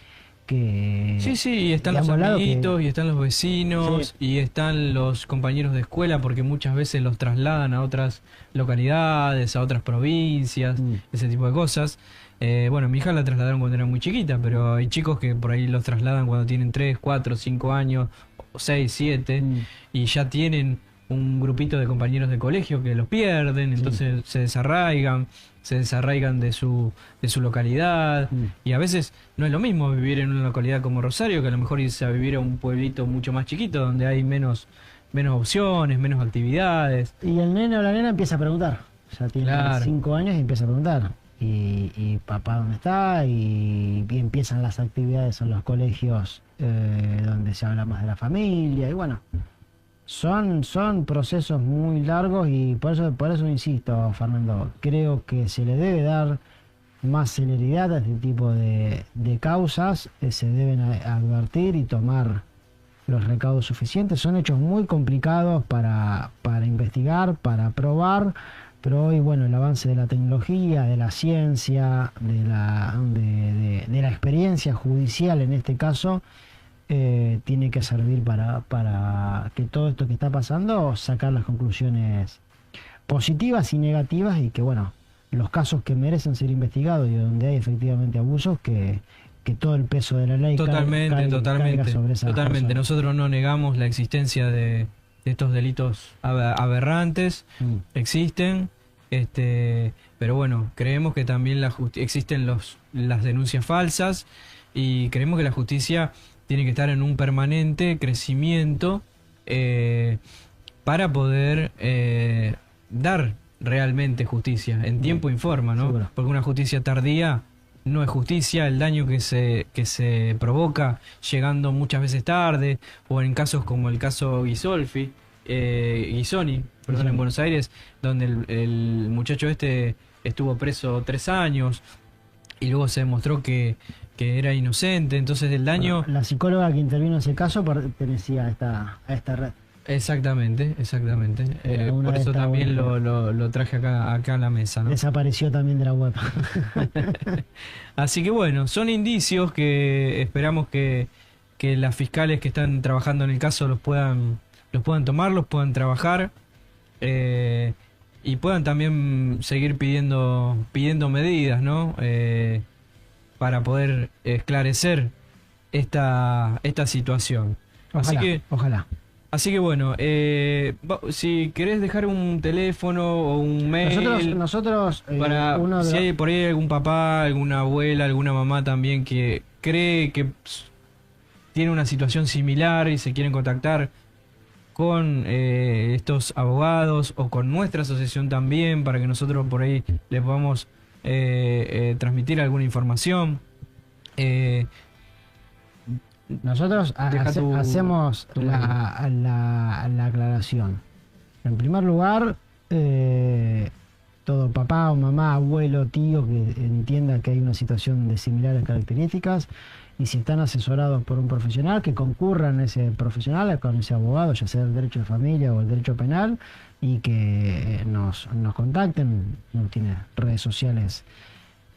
sí, y están los amiguitos, y están los vecinos, sí, y están los compañeros de escuela, porque muchas veces los trasladan a otras localidades, a otras provincias, ese tipo de cosas. Bueno, mi hija la trasladaron cuando era muy chiquita, pero hay chicos que por ahí los trasladan cuando tienen 3, 4, 5 años, 6, 7, y ya tienen un grupito de compañeros de colegio que los pierden, entonces se desarraigan de su localidad, y a veces no es lo mismo vivir en una localidad como Rosario que a lo mejor irse a vivir a un pueblito mucho más chiquito donde hay menos opciones, menos actividades. Y el nene o la nena empieza a preguntar, ya tiene 5 años y empieza a preguntar, y papá dónde está, y empiezan las actividades en los colegios donde se habla más de la familia, y bueno, son procesos muy largos, y por eso insisto, Fernando, creo que se le debe dar más celeridad a este tipo de causas, se deben advertir y tomar los recaudos suficientes. Son hechos muy complicados para investigar, para probar, pero hoy, bueno, el avance de la tecnología, de la ciencia, de la experiencia judicial en este caso, tiene que servir para que todo esto que está pasando, sacar las conclusiones positivas y negativas, y que, bueno, los casos que merecen ser investigados y donde hay efectivamente abusos, que todo el peso de la ley caiga sobre esas personas. Nosotros no negamos la existencia de estos delitos aberrantes, existen, pero bueno, creemos que también existen las denuncias falsas, y creemos que la justicia tiene que estar en un permanente crecimiento para poder dar realmente justicia en tiempo y forma, ¿no? Seguro. Porque una justicia tardía no es justicia. El daño que se provoca llegando muchas veces tarde, o en casos como el caso Ghisoni, en Buenos Aires, donde el muchacho estuvo preso 3 años y luego se demostró que era inocente, entonces el daño... La psicóloga que intervino en ese caso pertenecía a esta red. Exactamente. Por eso también lo traje acá a la mesa, ¿no? Desapareció también de la web. Así que bueno, son indicios que esperamos que las fiscales que están trabajando en el caso los puedan tomar, los puedan trabajar, y puedan también seguir pidiendo medidas, ¿no? para poder esclarecer esta situación. Ojalá. Así que bueno, si querés dejar un teléfono o un mail, nosotros para si hay por ahí algún papá, alguna abuela, alguna mamá también que cree que tiene una situación similar y se quieren contactar con estos abogados o con nuestra asociación también, para que nosotros por ahí les podamos transmitir alguna información. Nosotros hacemos la aclaración. En primer lugar, todo papá o mamá, abuelo, tío que entienda que hay una situación de similares características, y si están asesorados por un profesional, que concurran a ese profesional, con ese abogado, ya sea el derecho de familia o el derecho penal, y que nos contacten. No tiene redes sociales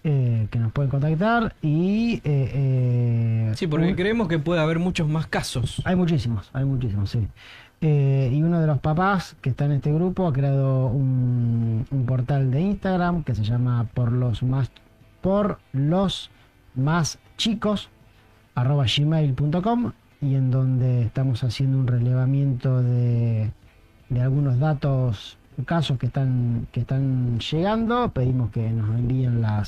que nos pueden contactar. Y sí, porque creemos que puede haber muchos más casos. Hay muchísimos, sí. Y uno de los papás que está en este grupo ha creado un portal de Instagram que se llama por los más chicos @gmail.com, y en donde estamos haciendo un relevamiento de algunos datos, casos que están llegando. Pedimos que nos envíen la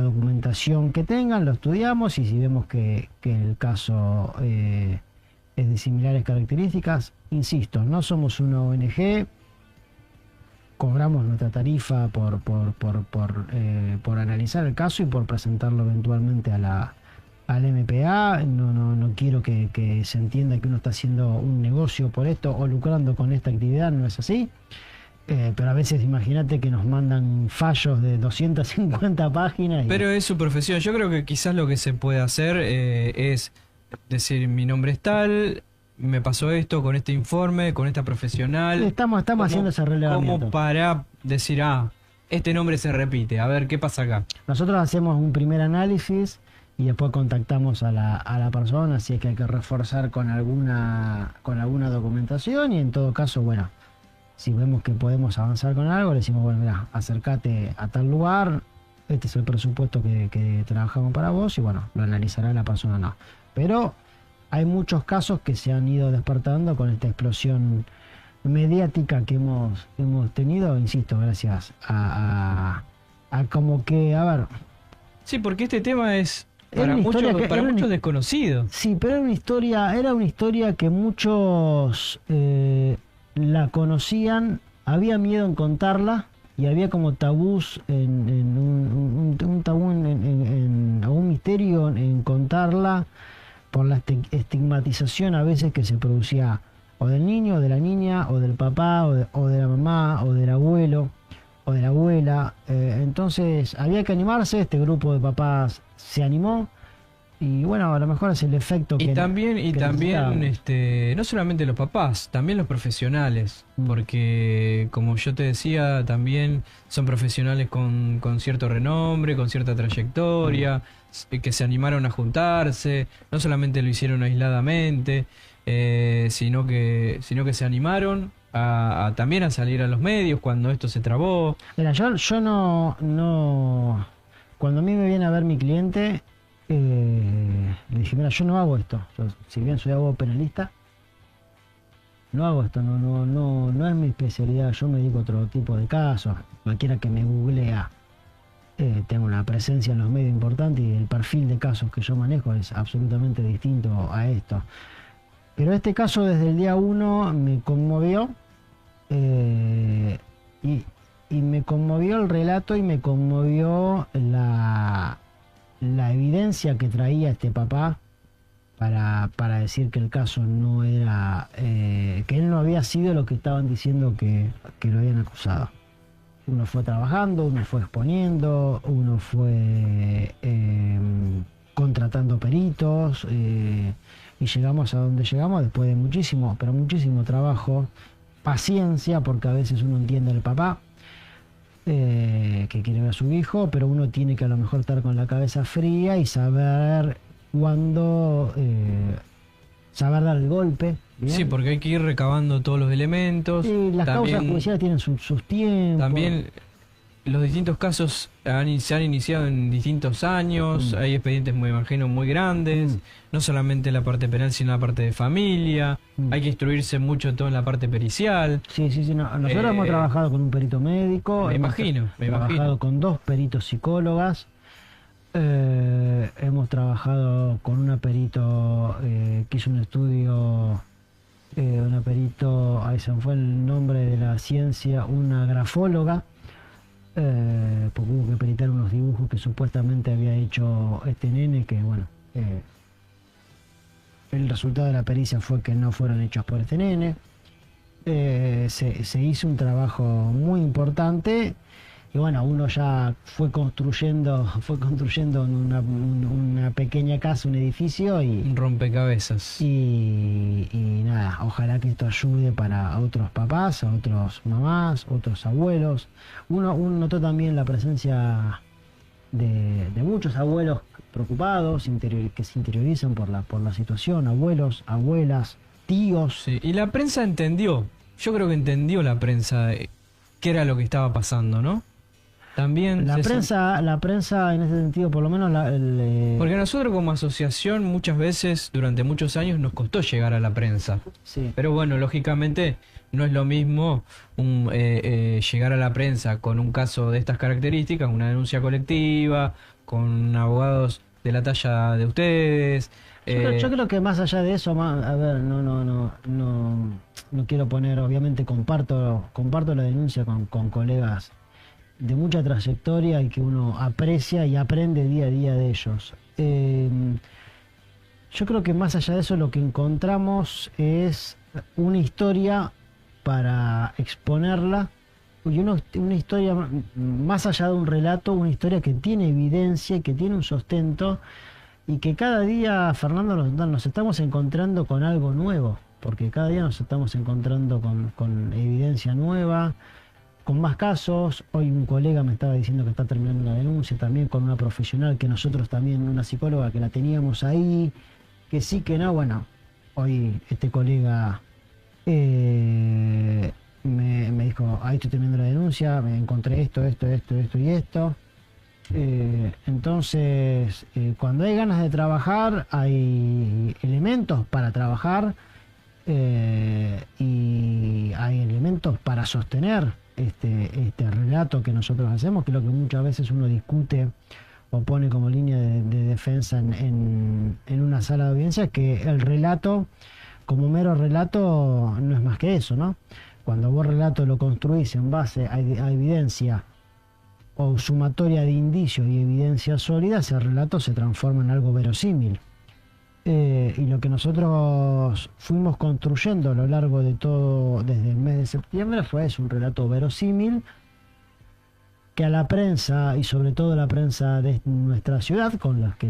documentación que tengan, lo estudiamos, y si vemos que el caso es de similares características, insisto, no somos una ONG, cobramos nuestra tarifa por analizar el caso y por presentarlo eventualmente al MPA. No quiero que se entienda que uno está haciendo un negocio por esto o lucrando con esta actividad, no es así. Pero a veces imagínate que nos mandan fallos de 250 páginas. Pero es su profesión. Yo creo que quizás lo que se puede hacer es decir, mi nombre es tal, me pasó esto con este informe, con esta profesional. Estamos haciendo ese relevamiento. Como para decir, este nombre se repite, a ver qué pasa acá. Nosotros hacemos un primer análisis y después contactamos a la persona si es que hay que reforzar con alguna documentación, y en todo caso, bueno, si vemos que podemos avanzar con algo, le decimos, bueno, mira, acércate a tal lugar, este es el presupuesto que trabajamos para vos, y bueno, lo analizará la persona o no. Pero hay muchos casos que se han ido despertando con esta explosión mediática que hemos tenido, insisto, gracias a como que, a ver... Sí, porque este tema es para muchos desconocido. Sí, pero era una historia que muchos la conocían, había miedo en contarla, y había como tabús, un tabú, un misterio en contarla, por la estigmatización a veces que se producía o del niño, o de la niña, o del papá, o de la mamá, o del abuelo, o de la abuela. Entonces había que animarse. Este grupo de papás se animó, y bueno, a lo mejor es el efecto que... También no solamente los papás, también los profesionales, porque como yo te decía, también son profesionales con cierto renombre, con cierta trayectoria, que se animaron a juntarse, no solamente lo hicieron aisladamente, sino que se animaron también a salir a los medios cuando esto se trabó. Mira, yo no... Cuando a mí me viene a ver mi cliente... le dije, mira, yo no hago esto. Yo, si bien soy abogado penalista, no hago esto, no es mi especialidad. Yo me dedico a otro tipo de casos. Cualquiera que me googlea, tengo una presencia en los medios importante, y el perfil de casos que yo manejo es absolutamente distinto a esto. Pero este caso desde el día 1 me conmovió, y me conmovió el relato, y me conmovió la evidencia que traía este papá para decir que el caso no era, que él no había sido lo que estaban diciendo que lo habían acusado. Uno fue trabajando, uno fue exponiendo, uno fue contratando peritos, y llegamos a donde llegamos después de muchísimo trabajo, paciencia, porque a veces uno entiende al papá que quiere ver a su hijo, pero uno tiene que a lo mejor estar con la cabeza fría y saber cuándo, saber dar el golpe. ¿Bien? Sí, porque hay que ir recabando todos los elementos. Y las causas judiciales tienen sus tiempos. También los distintos casos se han iniciado en distintos años, hay expedientes, me imagino, muy grandes, no solamente la parte penal, sino la parte de familia, hay que instruirse mucho todo en la parte pericial. Sí, sí, sí. Nosotros hemos trabajado con un perito médico, me imagino. Trabajado con 2 peritos psicólogas, hemos trabajado con una perito que hizo un estudio, una perito, ahí se me fue el nombre de la ciencia, una grafóloga, porque hubo que peritar unos dibujos que supuestamente había hecho este nene, que bueno, el resultado de la pericia fue que no fueron hechos por este nene. Se hizo un trabajo muy importante y bueno, uno ya fue construyendo en una pequeña casa, un edificio y un rompecabezas. Y nada, ojalá que esto ayude para otros papás, a otros mamás, otros abuelos. Uno notó también la presencia de muchos abuelos preocupados, que se interiorizan por la situación, abuelos, abuelas, tíos. Sí, y la prensa entendió, yo creo que entendió la prensa qué era lo que estaba pasando, ¿no? También la prensa en ese sentido, por lo menos porque a nosotros como asociación muchas veces, durante muchos años, nos costó llegar a la prensa. Sí. Pero bueno, lógicamente no es lo mismo llegar a la prensa con un caso de estas características, una denuncia colectiva, con abogados de la talla de ustedes. Yo creo que más allá de eso, a ver, no quiero poner, obviamente comparto la denuncia con colegas de mucha trayectoria y que uno aprecia y aprende día a día de ellos. Yo creo que más allá de eso lo que encontramos es una historia para exponerla y una historia más allá de un relato, una historia que tiene evidencia y que tiene un sustento y que cada día, Fernando, nos estamos encontrando con algo nuevo, porque cada día nos estamos encontrando con evidencia nueva, con más casos. Hoy un colega me estaba diciendo que está terminando una denuncia también con una profesional que nosotros también, una psicóloga que la teníamos ahí, que sí, que no. Bueno, hoy este colega me dijo, ahí estoy terminando la denuncia, me encontré esto y esto. Entonces, cuando hay ganas de trabajar, hay elementos para trabajar y hay elementos para sostener este relato que nosotros hacemos, que es lo que muchas veces uno discute o pone como línea de defensa en una sala de audiencia, que el relato, como mero relato, no es más que eso, ¿no? Cuando vos relato lo construís en base a evidencia o sumatoria de indicios y evidencia sólida, ese relato se transforma en algo verosímil. Y lo que nosotros fuimos construyendo a lo largo de todo, desde el mes de septiembre, fue eso, un relato verosímil que a la prensa, y sobre todo la prensa de nuestra ciudad, con la que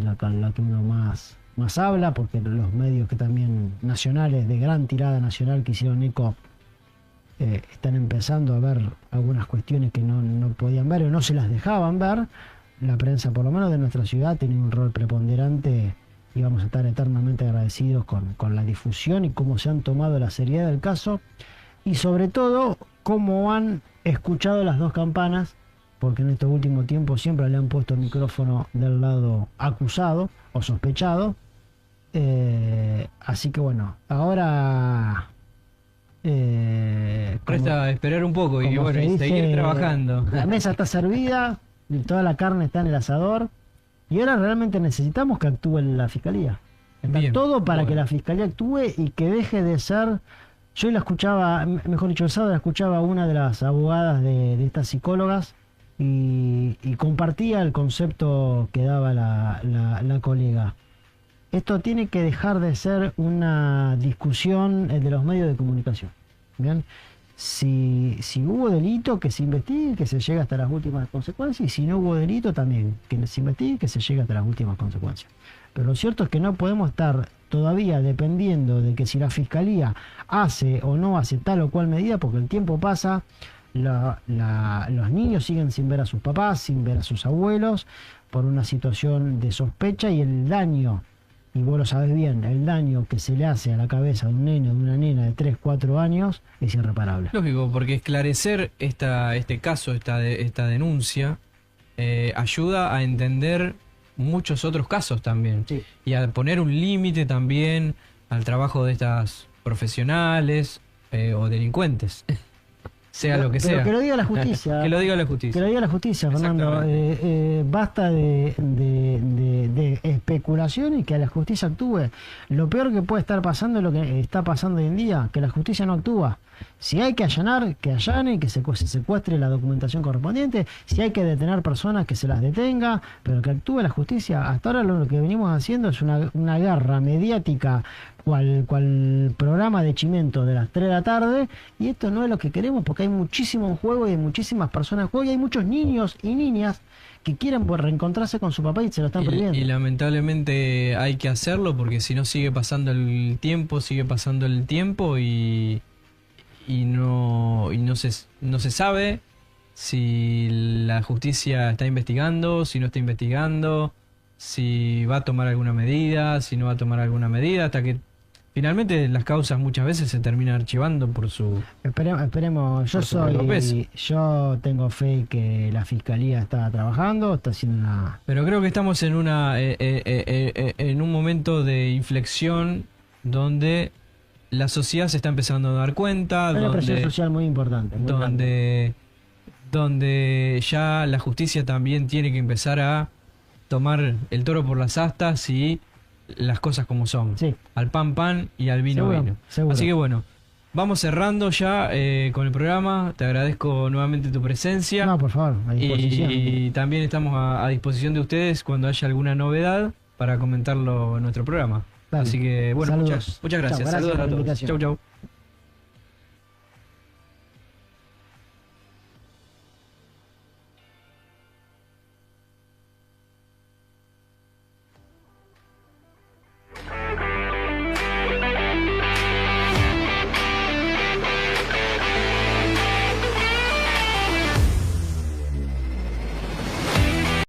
uno más habla, porque los medios que también nacionales, de gran tirada nacional, que hicieron eco, están empezando a ver algunas cuestiones que no podían ver o no se las dejaban ver. La prensa, por lo menos de nuestra ciudad, tiene un rol preponderante y vamos a estar eternamente agradecidos con la difusión y cómo se han tomado la seriedad del caso y sobre todo cómo han escuchado las dos campanas, porque en estos últimos tiempos siempre le han puesto el micrófono del lado acusado o sospechado. Así que bueno, ahora resta esperar un poco y bueno, y seguir trabajando. La mesa está servida, toda la carne está en el asador. Y ahora realmente necesitamos que actúe la Fiscalía. Está bien, todo para que la Fiscalía actúe y que deje de ser... Yo la escuchaba, mejor dicho, el sábado la escuchaba a una de las abogadas de estas psicólogas y compartía el concepto que daba la colega. Esto tiene que dejar de ser una discusión de los medios de comunicación. ¿Bien? Si hubo delito, que se investigue, que se llegue hasta las últimas consecuencias, y si no hubo delito también, que se investigue, que se llegue hasta las últimas consecuencias. Pero lo cierto es que no podemos estar todavía dependiendo de que si la Fiscalía hace o no hace tal o cual medida, porque el tiempo pasa, los niños siguen sin ver a sus papás, sin ver a sus abuelos, por una situación de sospecha, y el daño y vos lo sabés bien, el daño que se le hace a la cabeza de un nene o de una nena de 3, 4 años es irreparable. Lógico, porque esclarecer este caso, esta denuncia, ayuda a entender muchos otros casos también. Sí. Y a poner un límite también al trabajo de estas profesionales o delincuentes. Sea lo que Pero sea. que lo diga la justicia. Que lo diga la Que justicia. lo diga la justicia, Fernando. Basta de especulación y que la justicia actúe. Lo peor que puede estar pasando es lo que está pasando hoy en día, que la justicia no actúa. Si hay que allanar, que allane, que se secuestre la documentación correspondiente. Si hay que detener personas, que se las detenga, pero que actúe la justicia. Hasta ahora lo que venimos haciendo es una guerra mediática, cual programa de Chimento de las 3 de la tarde, y esto no es lo que queremos, porque hay muchísimo en juego y hay muchísimas personas en juego y hay muchos niños y niñas que quieren reencontrarse con su papá y se lo están perdiendo. Y lamentablemente hay que hacerlo, porque si no sigue pasando el tiempo y no se sabe si la justicia está investigando, si no está investigando, si va a tomar alguna medida, si no va a tomar alguna medida, hasta que finalmente las causas muchas veces se terminan archivando por su... Esperemos. Yo tengo fe que la fiscalía está trabajando, está haciendo una... Pero creo que estamos en en un momento de inflexión donde la sociedad se está empezando a dar cuenta, Hay una presión social muy importante. Muy grande. donde ya la justicia también tiene que empezar a tomar el toro por las astas y las cosas como son. Sí. Al pan pan y al vino Seguro, vino. seguro. Así que bueno, vamos cerrando ya con el programa. Te agradezco nuevamente tu presencia. No, por favor, a disposición. Y también estamos a disposición de ustedes cuando haya alguna novedad para comentarlo en nuestro programa. Dale. Así que bueno, Saludos. muchas gracias. Chau, gracias Saludos por la a todos. invitación. Chau, chau.